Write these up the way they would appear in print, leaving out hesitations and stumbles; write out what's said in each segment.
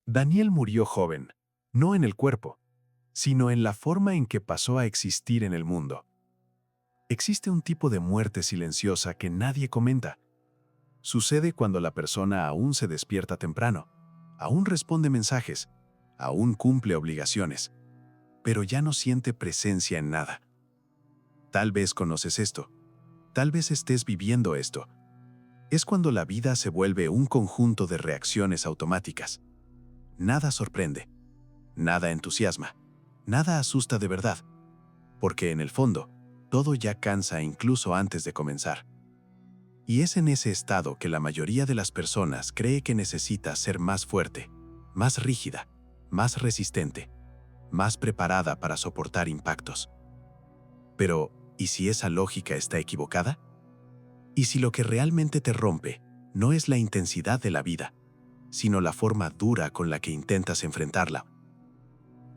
Daniel murió joven, no en el cuerpo, sino en la forma en que pasó a existir en el mundo. Existe un tipo de muerte silenciosa que nadie comenta. Sucede cuando la persona aún se despierta temprano, aún responde mensajes, aún cumple obligaciones, pero ya no siente presencia en nada. Tal vez conoces esto, tal vez estés viviendo esto. Es cuando la vida se vuelve un conjunto de reacciones automáticas. Nada sorprende, nada entusiasma, nada asusta de verdad, porque en el fondo, todo ya cansa incluso antes de comenzar. Y es en ese estado que la mayoría de las personas cree que necesita ser más fuerte, más rígida, más resistente, más preparada para soportar impactos. Pero, ¿y si esa lógica está equivocada? ¿Y si lo que realmente te rompe no es la intensidad de la vida, sino la forma dura con la que intentas enfrentarla?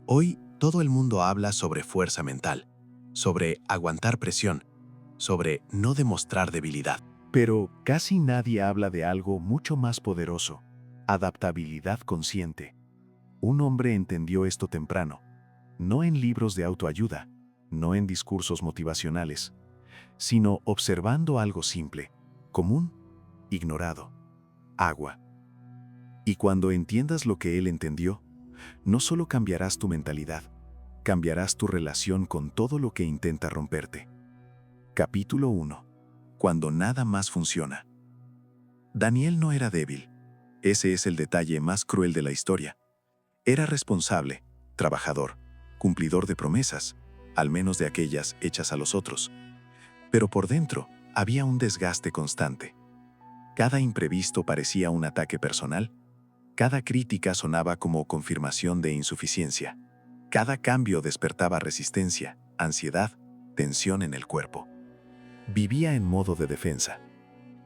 Hoy todo el mundo habla sobre fuerza mental, sobre aguantar presión, sobre no demostrar debilidad. Pero casi nadie habla de algo mucho más poderoso: adaptabilidad consciente. Un hombre entendió esto temprano, no en libros de autoayuda, no en discursos motivacionales, sino observando algo simple, común, ignorado: agua. Y cuando entiendas lo que él entendió, no solo cambiarás tu mentalidad, cambiarás tu relación con todo lo que intenta romperte. Capítulo 1. Cuando nada más funciona. Daniel no era débil. Ese es el detalle más cruel de la historia. Era responsable, trabajador, cumplidor de promesas, al menos de aquellas hechas a los otros. Pero por dentro había un desgaste constante. Cada imprevisto parecía un ataque personal. Cada crítica sonaba como confirmación de insuficiencia. Cada cambio despertaba resistencia, ansiedad, tensión en el cuerpo. Vivía en modo de defensa.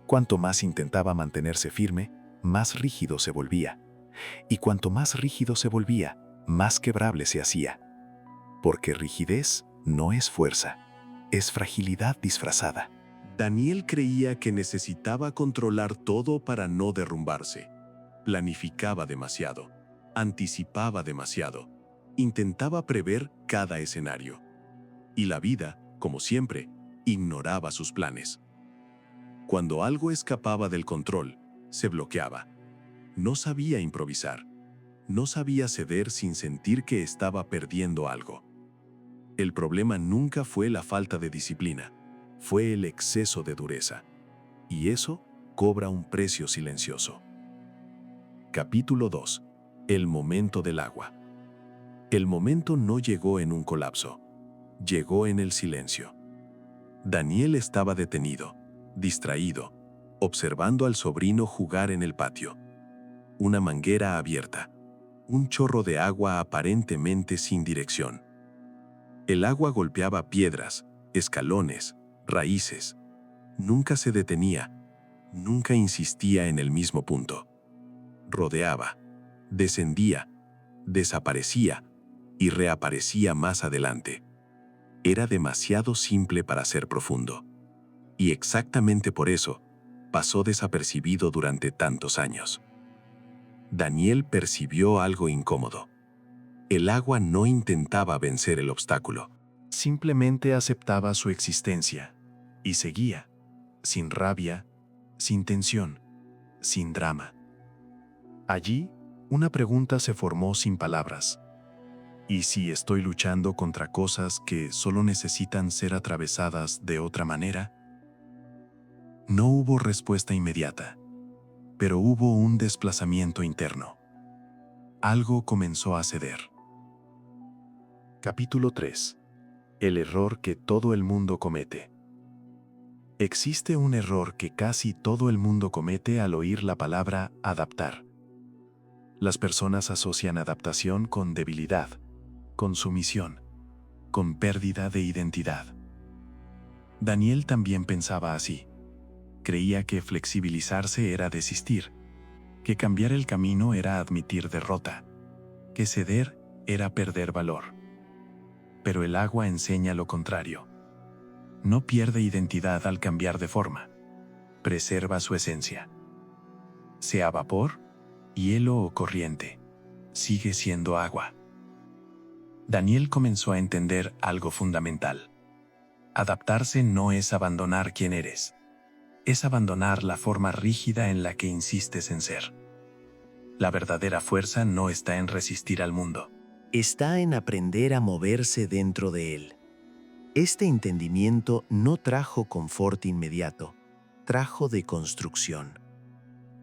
Cuanto más intentaba mantenerse firme, más rígido se volvía. Y cuanto más rígido se volvía, más quebrable se hacía. Porque rigidez no es fuerza, es fragilidad disfrazada. Daniel creía que necesitaba controlar todo para no derrumbarse. Planificaba demasiado, anticipaba demasiado, intentaba prever cada escenario. Y la vida, como siempre, ignoraba sus planes. Cuando algo escapaba del control, se bloqueaba. No sabía improvisar. No sabía ceder sin sentir que estaba perdiendo algo. El problema nunca fue la falta de disciplina, fue el exceso de dureza. Y eso cobra un precio silencioso. Capítulo 2. El momento del agua. El momento no llegó en un colapso, llegó en el silencio. Daniel estaba detenido, distraído, observando al sobrino jugar en el patio. Una manguera abierta, un chorro de agua aparentemente sin dirección. El agua golpeaba piedras, escalones, raíces. Nunca se detenía, nunca insistía en el mismo punto. Rodeaba, descendía, desaparecía y reaparecía más adelante. Era demasiado simple para ser profundo. Y exactamente por eso, pasó desapercibido durante tantos años. Daniel percibió algo incómodo. El agua no intentaba vencer el obstáculo. Simplemente aceptaba su existencia y seguía, sin rabia, sin tensión, sin drama. Allí, una pregunta se formó sin palabras. ¿Y si estoy luchando contra cosas que solo necesitan ser atravesadas de otra manera? No hubo respuesta inmediata, pero hubo un desplazamiento interno. Algo comenzó a ceder. Capítulo 3. El error que todo el mundo comete. Existe un error que casi todo el mundo comete al oír la palabra adaptar. Las personas asocian adaptación con debilidad, con sumisión, con pérdida de identidad. Daniel también pensaba así. Creía que flexibilizarse era desistir, que cambiar el camino era admitir derrota, que ceder era perder valor. Pero el agua enseña lo contrario. No pierde identidad al cambiar de forma. Preserva su esencia. Sea vapor, hielo o corriente. sigue siendo agua. Daniel comenzó a entender algo fundamental. Adaptarse no es abandonar quién eres. Es abandonar la forma rígida en la que insistes en ser. La verdadera fuerza no está en resistir al mundo. Está en aprender a moverse dentro de él. Este entendimiento no trajo confort inmediato, trajo deconstrucción.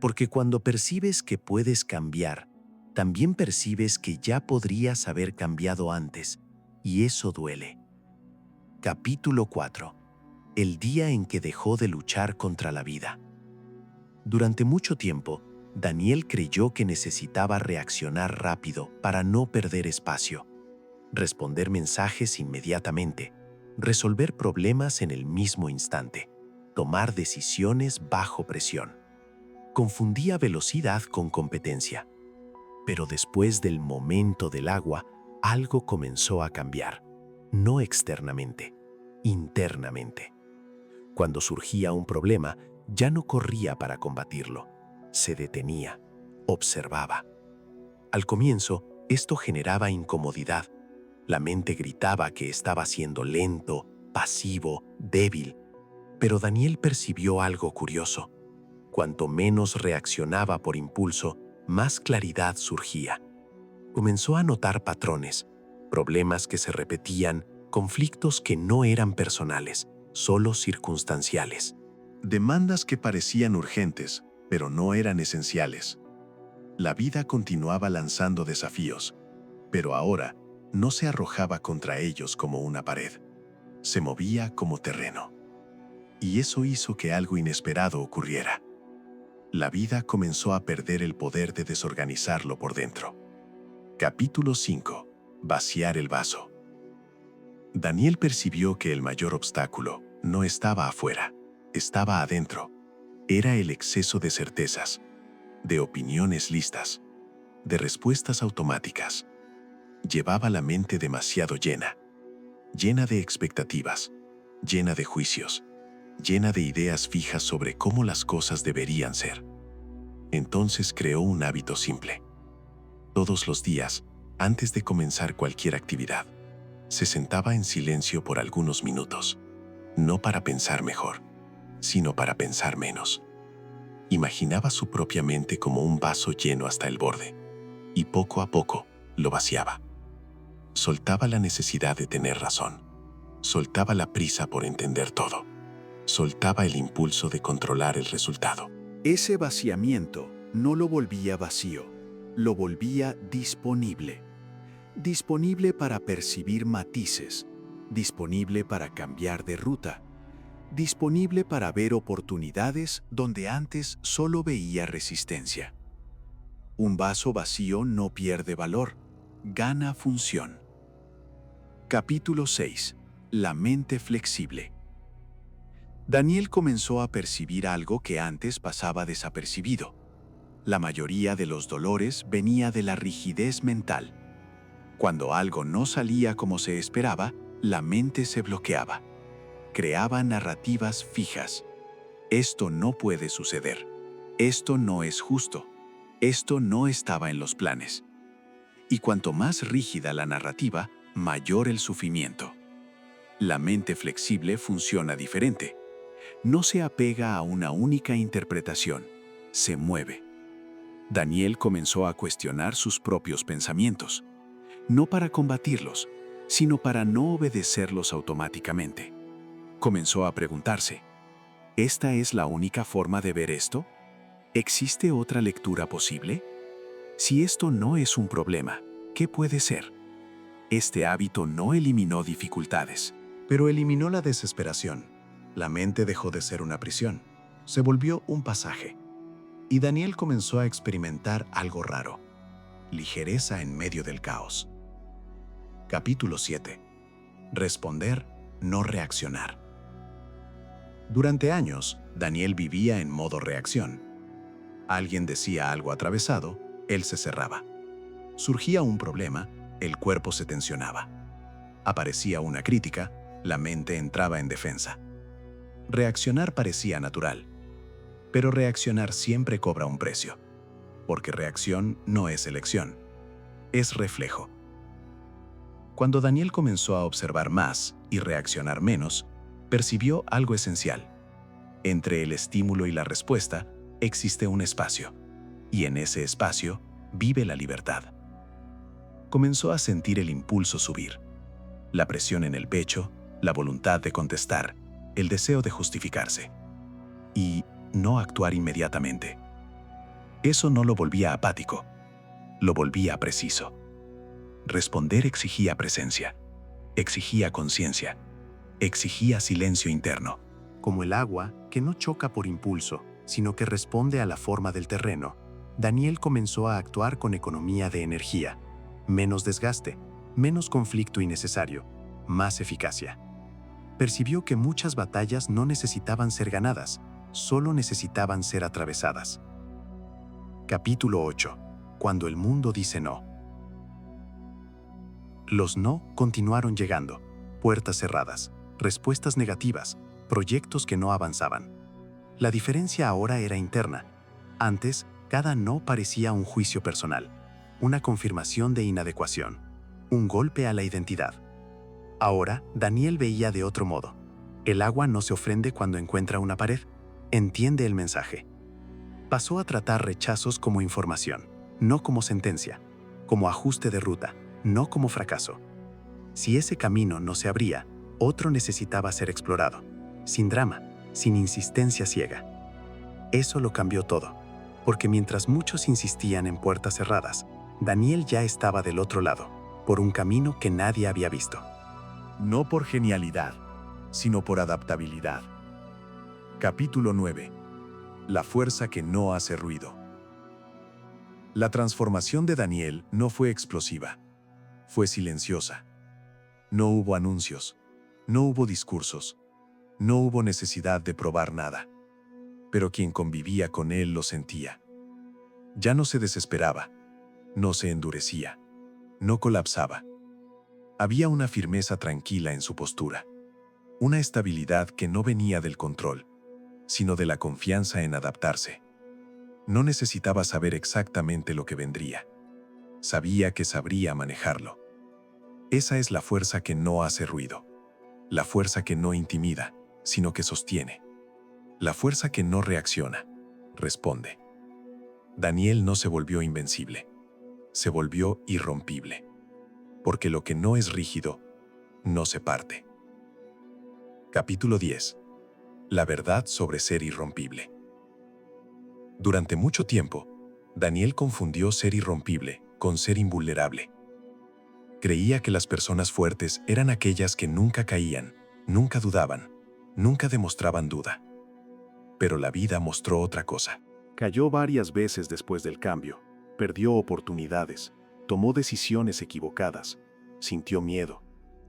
Porque cuando percibes que puedes cambiar, también percibes que ya podrías haber cambiado antes, y eso duele. Capítulo 4. El día en que dejó de luchar contra la vida. Durante mucho tiempo, Daniel creyó que necesitaba reaccionar rápido para no perder espacio, responder mensajes inmediatamente, resolver problemas en el mismo instante, tomar decisiones bajo presión. Confundía velocidad con competencia. Pero después del momento del agua, algo comenzó a cambiar, no externamente, internamente. Cuando surgía un problema, ya no corría para combatirlo, se detenía, observaba. Al comienzo, esto generaba incomodidad. La mente gritaba que estaba siendo lento, pasivo, débil. Pero Daniel percibió algo curioso. Cuanto menos reaccionaba por impulso, más claridad surgía. Comenzó a notar patrones, problemas que se repetían, conflictos que no eran personales, solo circunstanciales. Demandas que parecían urgentes, pero no eran esenciales. La vida continuaba lanzando desafíos, pero ahora no se arrojaba contra ellos como una pared. Se movía como terreno. Y eso hizo que algo inesperado ocurriera. La vida comenzó a perder el poder de desorganizarlo por dentro. Capítulo 5. Vaciar el vaso. Daniel percibió que el mayor obstáculo no estaba afuera, estaba adentro. Era el exceso de certezas, de opiniones listas, de respuestas automáticas. Llevaba la mente demasiado llena, llena de expectativas, llena de juicios, llena de ideas fijas sobre cómo las cosas deberían ser. Entonces creó un hábito simple. Todos los días, antes de comenzar cualquier actividad, se sentaba en silencio por algunos minutos, no para pensar mejor, sino para pensar menos. Imaginaba su propia mente como un vaso lleno hasta el borde, y poco a poco lo vaciaba. Soltaba la necesidad de tener razón, soltaba la prisa por entender todo, soltaba el impulso de controlar el resultado. Ese vaciamiento no lo volvía vacío, lo volvía disponible. Disponible para percibir matices, disponible para cambiar de ruta, disponible para ver oportunidades donde antes solo veía resistencia. Un vaso vacío no pierde valor, gana función. Capítulo 6. La mente flexible. Daniel comenzó a percibir algo que antes pasaba desapercibido. La mayoría de los dolores venía de la rigidez mental. Cuando algo no salía como se esperaba, la mente se bloqueaba. Creaba narrativas fijas. Esto no puede suceder. Esto no es justo. Esto no estaba en los planes. Y cuanto más rígida la narrativa, mayor el sufrimiento. La mente flexible funciona diferente. No se apega a una única interpretación, se mueve. Daniel comenzó a cuestionar sus propios pensamientos, no para combatirlos, sino para no obedecerlos automáticamente. Comenzó a preguntarse, ¿esta es la única forma de ver esto? ¿Existe otra lectura posible? Si esto no es un problema, ¿qué puede ser? Este hábito no eliminó dificultades, Pero eliminó la desesperación. La mente dejó de ser una prisión. Se volvió un pasaje. Y Daniel comenzó a experimentar algo raro. Ligereza en medio del caos. Capítulo 7. Responder, no reaccionar. Durante años, Daniel vivía en modo reacción. Alguien decía algo atravesado, él se cerraba. Surgía un problema, el cuerpo se tensionaba. Aparecía una crítica, la mente entraba en defensa. Reaccionar parecía natural, pero reaccionar siempre cobra un precio, porque reacción no es elección. es reflejo. Cuando Daniel comenzó a observar más y reaccionar menos, percibió algo esencial. Entre el estímulo y la respuesta existe un espacio, y en ese espacio vive la libertad. Comenzó a sentir el impulso subir, la presión en el pecho, la voluntad de contestar, el deseo de justificarse, y no actuar inmediatamente. Eso no lo volvía apático, lo volvía preciso. Responder exigía presencia, exigía conciencia, exigía silencio interno. Como el agua, que no choca por impulso, sino que responde a la forma del terreno, Daniel comenzó a actuar con economía de energía, menos desgaste, menos conflicto innecesario, más eficacia. Percibió que muchas batallas no necesitaban ser ganadas, solo necesitaban ser atravesadas. Capítulo 8. Cuando el mundo dice no. Los no continuaron llegando, puertas cerradas, respuestas negativas, proyectos que no avanzaban. La diferencia ahora era interna. Antes, cada no parecía un juicio personal, una confirmación de inadecuación, un golpe a la identidad. Ahora, Daniel veía de otro modo. El agua no se ofende cuando encuentra una pared, entiende el mensaje. Pasó a tratar rechazos como información, no como sentencia, como ajuste de ruta, no como fracaso. Si ese camino no se abría, otro necesitaba ser explorado, sin drama, sin insistencia ciega. Eso lo cambió todo, porque mientras muchos insistían en puertas cerradas, Daniel ya estaba del otro lado, por un camino que nadie había visto. No por genialidad, sino por adaptabilidad. Capítulo 9. La fuerza que no hace ruido. La transformación de Daniel no fue explosiva, fue silenciosa. No hubo anuncios, no hubo discursos, no hubo necesidad de probar nada. Pero quien convivía con él lo sentía. Ya no se desesperaba, no se endurecía, no colapsaba. Había una firmeza tranquila en su postura, una estabilidad que no venía del control, sino de la confianza en adaptarse. No necesitaba saber exactamente lo que vendría. Sabía que sabría manejarlo. Esa es la fuerza que no hace ruido, la fuerza que no intimida, sino que sostiene. La fuerza que no reacciona, responde. Daniel no se volvió invencible, se volvió irrompible, porque lo que no es rígido, no se parte. Capítulo 10. La verdad sobre ser irrompible. Durante mucho tiempo, Daniel confundió ser irrompible con ser invulnerable. Creía que las personas fuertes eran aquellas que nunca caían, nunca dudaban, nunca demostraban duda. Pero la vida mostró otra cosa. Cayó varias veces después del cambio, perdió oportunidades, tomó decisiones equivocadas, sintió miedo.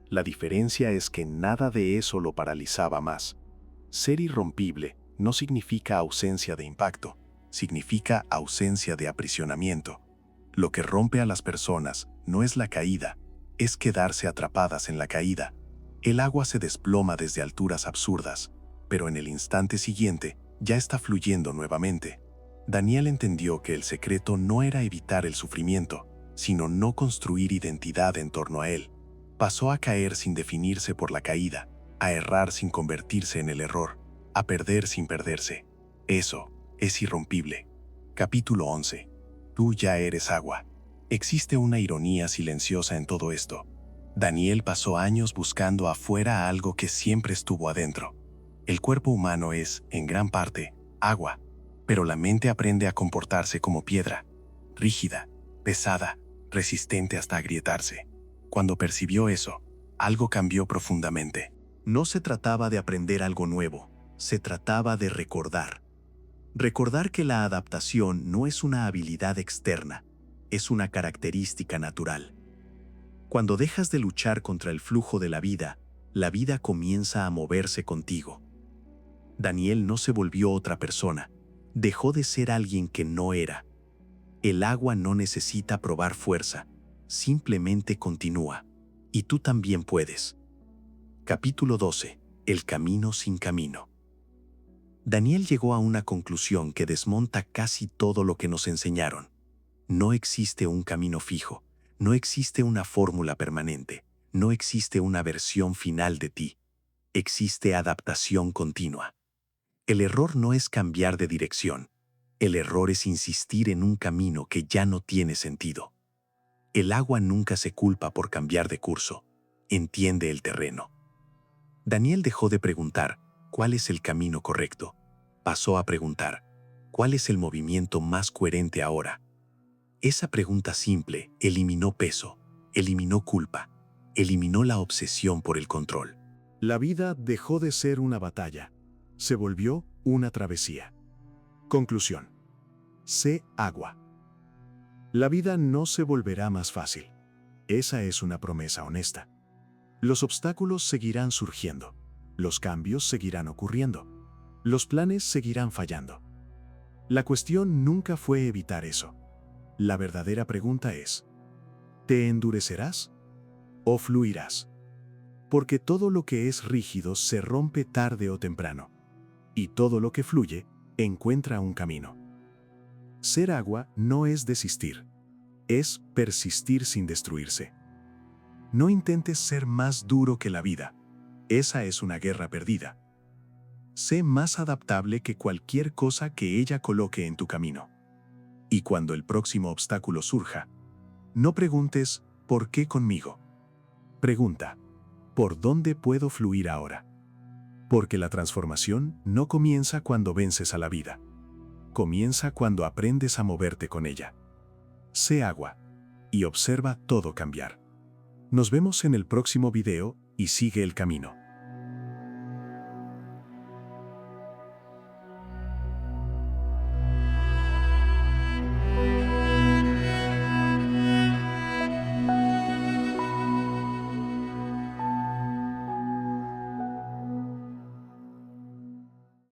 La diferencia es que nada de eso lo paralizaba más. Ser irrompible no significa ausencia de impacto, significa ausencia de aprisionamiento. Lo que rompe a las personas no es la caída, es quedarse atrapadas en la caída. El agua se desploma desde alturas absurdas, pero en el instante siguiente ya está fluyendo nuevamente. Daniel entendió que el secreto no era evitar el sufrimiento, sino no construir identidad en torno a él. Pasó a caer sin definirse por la caída, a errar sin convertirse en el error, a perder sin perderse. Eso es irrompible. Capítulo 11. Tú ya eres agua. Existe una ironía silenciosa en todo esto. Daniel pasó años buscando afuera algo que siempre estuvo adentro. El cuerpo humano es, en gran parte, agua, pero la mente aprende a comportarse como piedra, rígida, pesada, resistente hasta agrietarse. Cuando percibió eso, algo cambió profundamente. No se trataba de aprender algo nuevo, se trataba de recordar. Recordar que la adaptación no es una habilidad externa, es una característica natural. Cuando dejas de luchar contra el flujo de la vida comienza a moverse contigo. Daniel no se volvió otra persona, dejó de ser alguien que no era. El agua no necesita probar fuerza, simplemente continúa. Y tú también puedes. Capítulo 12. El camino sin camino. Daniel llegó a una conclusión que desmonta casi todo lo que nos enseñaron. No existe un camino fijo, No existe una fórmula permanente, no existe una versión final de ti. Existe adaptación continua. El error no es cambiar de dirección. El error es insistir en un camino que ya no tiene sentido. El agua nunca se culpa por cambiar de curso. Entiende el terreno. Daniel dejó de preguntar ¿cuál es el camino correcto? Pasó a preguntar ¿cuál es el movimiento más coherente ahora? Esa pregunta simple eliminó peso, eliminó culpa, eliminó la obsesión por el control. La vida dejó de ser una batalla. Se volvió una travesía. Conclusión. Sé agua. La vida no se volverá más fácil. Esa es una promesa honesta. Los obstáculos seguirán surgiendo. Los cambios seguirán ocurriendo. Los planes seguirán fallando. La cuestión nunca fue evitar eso. La verdadera pregunta es, ¿te endurecerás o fluirás? Porque todo lo que es rígido se rompe tarde o temprano. Y todo lo que fluye encuentra un camino. Ser agua no es desistir. Es persistir sin destruirse. No intentes ser más duro que la vida. Esa es una guerra perdida. Sé más adaptable que cualquier cosa que ella coloque en tu camino. Y cuando el próximo obstáculo surja, no preguntes ¿por qué conmigo? Pregunta ¿por dónde puedo fluir ahora? Porque la transformación no comienza cuando vences a la vida. Comienza cuando aprendes a moverte con ella. Sé agua y observa todo cambiar. Nos vemos en el próximo video y sigue el camino.